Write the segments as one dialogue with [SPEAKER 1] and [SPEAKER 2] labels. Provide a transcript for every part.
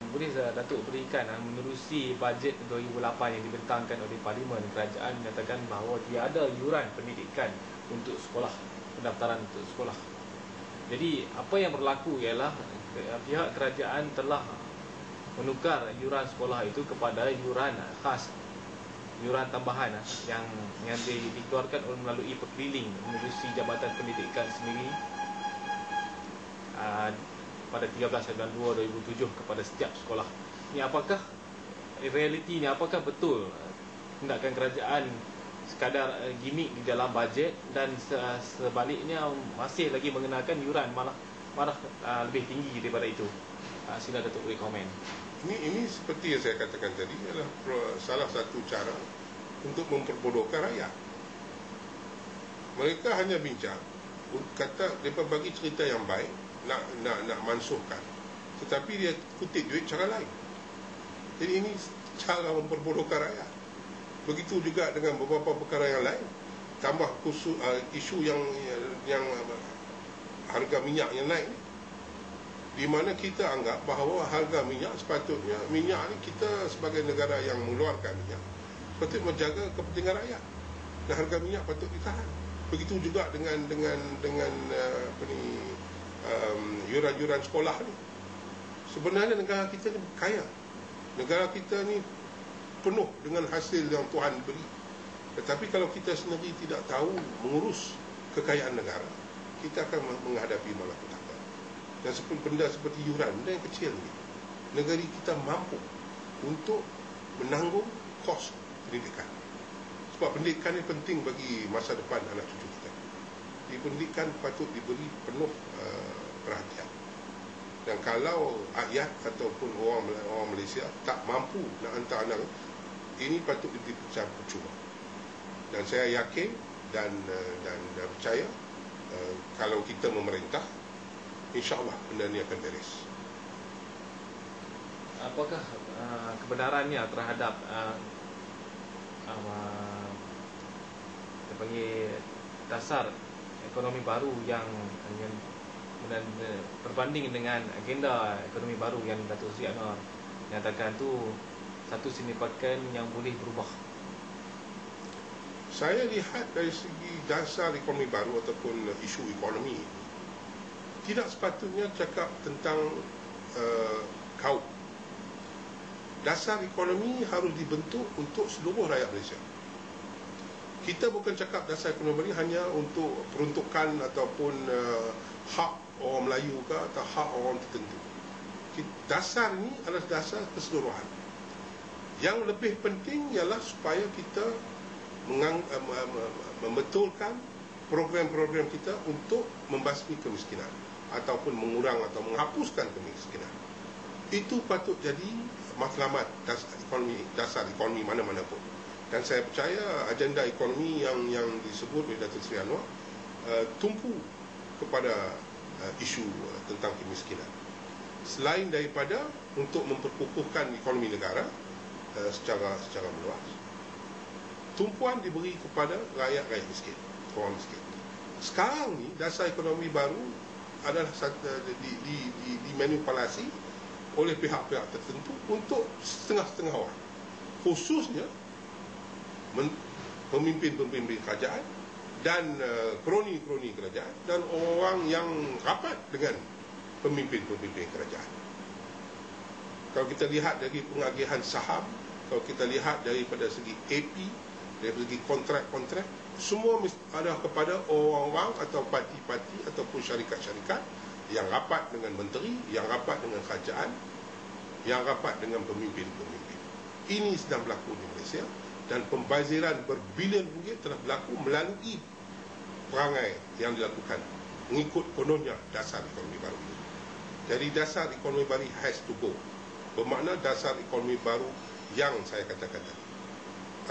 [SPEAKER 1] boleh Datuk berikan menerusi bajet 2008 yang dibentangkan oleh Parlimen, kerajaan menyatakan bahawa tiada yuran pendidikan untuk sekolah, pendaftaran untuk sekolah. Jadi apa yang berlaku ialah pihak kerajaan telah menukar yuran sekolah itu kepada yuran khas, yuran tambahan yang dikeluarkan melalui perkeliling menerusi Jabatan Pendidikan sendiri pada 13 bulan 2 2007 kepada setiap sekolah. Ini apakah realiti ni, apakah betul tindakan kerajaan sekadar gimmick di dalam bajet, dan sebaliknya masih lagi mengenakan yuran malah lebih tinggi daripada itu? Sila Datuk boleh komen.
[SPEAKER 2] Ini seperti yang saya katakan tadi, adalah salah satu cara untuk memperbodohkan rakyat. Mereka hanya bincang, kata mereka bagi cerita yang baik, nak mansuhkan, tetapi dia kutip duit cara lain. Jadi ini cara memperbodohkan rakyat. Begitu juga dengan beberapa perkara yang lain. Tambah isu yang harga minyak yang naik, di mana kita anggap bahawa harga minyak sepatutnya, minyak ni kita sebagai negara yang mengeluarkan minyak patut menjaga kepentingan rakyat, dan harga minyak patut ditahan. Begitu juga dengan yuran-yuran sekolah ni. Sebenarnya negara kita ni kaya, negara kita ni penuh dengan hasil yang Tuhan beri. Tetapi kalau kita sendiri tidak tahu mengurus kekayaan negara, kita akan menghadapi malapetaka. Dan benda seperti yuran, benda yang kecil ni, negeri kita mampu untuk menanggung kos pendidikan. Sebab pendidikan ni penting bagi masa depan anak cucu kita. Di pendidikan patut diberi penuh perhatian. Dan kalau rakyat ataupun orang Malaysia tak mampu nak hantar anak, ini patut diberi percuma. Dan saya yakin dan percaya, kalau kita memerintah, insya-Allah benda ni akan beres.
[SPEAKER 1] Apakah kebenarannya terhadap panggil dasar ekonomi baru yang berbanding dengan agenda ekonomi baru yang Datuk Seri Anwar nyatakan tu satu signifikan yang boleh berubah?
[SPEAKER 2] Saya lihat dari segi dasar ekonomi baru ataupun isu ekonomi, tidak sepatutnya cakap tentang kaum. Dasar ekonomi harus dibentuk untuk seluruh rakyat Malaysia. Kita bukan cakap dasar ekonomi hanya untuk peruntukan ataupun hak orang Melayu ke atau hak orang tertentu. Dasar ini adalah dasar keseluruhan. Yang lebih penting ialah supaya kita membetulkan program-program kita untuk membasmi kemiskinan ataupun mengurang atau menghapuskan kemiskinan. Itu patut jadi matlamat dasar ekonomi mana-mana pun. Dan saya percaya agenda ekonomi yang disebut oleh Datuk Seri Anwar tumpu kepada isu tentang kemiskinan. Selain daripada untuk memperkukuhkan ekonomi negara secara meluas, tumpuan diberi kepada rakyat miskin, orang miskin. Sekarang ni dasar ekonomi baru adalah dimanipulasi oleh pihak-pihak tertentu untuk setengah-setengah orang, khususnya pemimpin-pemimpin kerajaan dan kroni-kroni kerajaan dan orang yang rapat dengan pemimpin-pemimpin kerajaan. Kalau kita lihat dari pengagihan saham, kalau kita lihat daripada segi AP, dari segi kontrak-kontrak, semua ada kepada orang-orang atau parti-parti ataupun syarikat-syarikat yang rapat dengan menteri, yang rapat dengan kerajaan, yang rapat dengan pemimpin-pemimpin. Ini sedang berlaku di Malaysia, dan pembaziran berbilion ringgit telah berlaku melalui perangai yang dilakukan mengikut kononnya dasar ekonomi baru ini. Jadi dasar ekonomi baru has to go. Bermakna dasar ekonomi baru yang saya katakan tadi.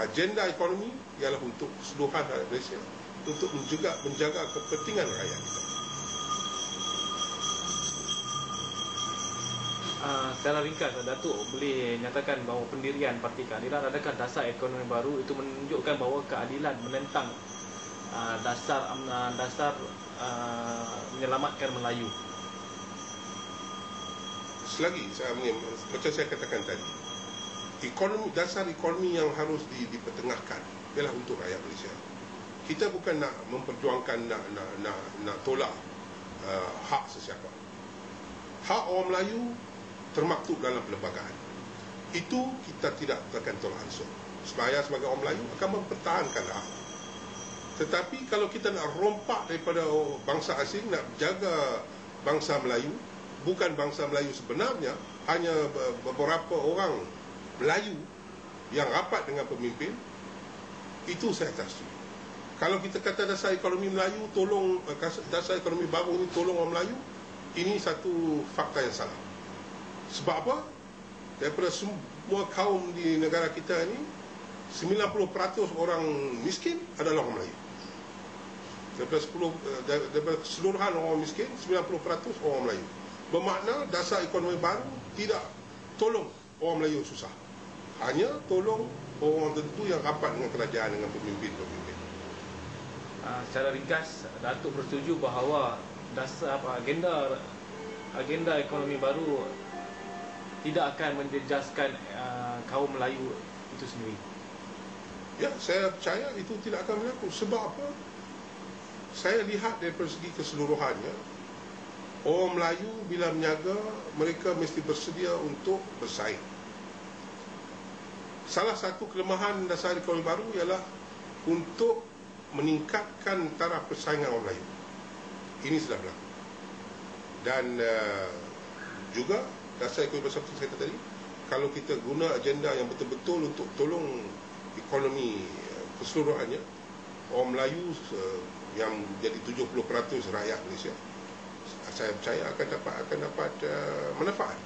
[SPEAKER 2] Agenda ekonomi ialah untuk keseluruhan rakyat Malaysia, untuk menjaga kepentingan rakyat kita.
[SPEAKER 1] Secara ringkas, Datuk boleh nyatakan bahawa pendirian Parti Keadilan, adakah dasar ekonomi baru itu menunjukkan bahawa keadilan menentang dasar menyelamatkan Melayu?
[SPEAKER 2] selagi macam saya katakan tadi, dasar ekonomi yang harus dipertengahkan ialah untuk rakyat Malaysia. Kita bukan nak memperjuangkan nak tolak hak sesiapa. Hak orang Melayu termaktub dalam perlembagaan. Itu kita tidak akan tolak ansur. Saya sebagai orang Melayu akan mempertahankan hak. Tetapi kalau kita nak rompak daripada bangsa asing, nak jaga bangsa Melayu, bukan bangsa Melayu sebenarnya, hanya beberapa orang Melayu yang rapat dengan pemimpin, itu saya tak setuju. Kalau kita kata dasar ekonomi Melayu tolong, dasar ekonomi baru ini tolong orang Melayu, ini satu fakta yang salah. Sebab apa? Daripada semua kaum di negara kita ini, 90% orang miskin adalah orang Melayu. Daripada keseluruhan orang miskin, 90% orang Melayu. Bermakna dasar ekonomi baru tidak tolong orang Melayu susah, hanya tolong orang tertentu yang rapat dengan kerajaan, dengan pemimpin-pemimpin.
[SPEAKER 1] Secara ringkas, Datuk bersetuju bahawa dasar agenda ekonomi baru tidak akan menjejaskan kaum Melayu itu sendiri.
[SPEAKER 2] Ya, saya percaya itu tidak akan berlaku. Sebab apa? Saya lihat dari segi keseluruhannya, orang Melayu bila berniaga, mereka mesti bersedia untuk bersaing. Salah satu kelemahan dasar ekonomi baru ialah untuk meningkatkan taraf persaingan orang Melayu. Ini sudah berlaku. Dan juga dasar ekonomi baru seperti saya kata tadi, kalau kita guna agenda yang betul-betul untuk tolong ekonomi keseluruhannya, orang Melayu yang jadi 70% rakyat Malaysia, saya percaya akan dapat manfaat.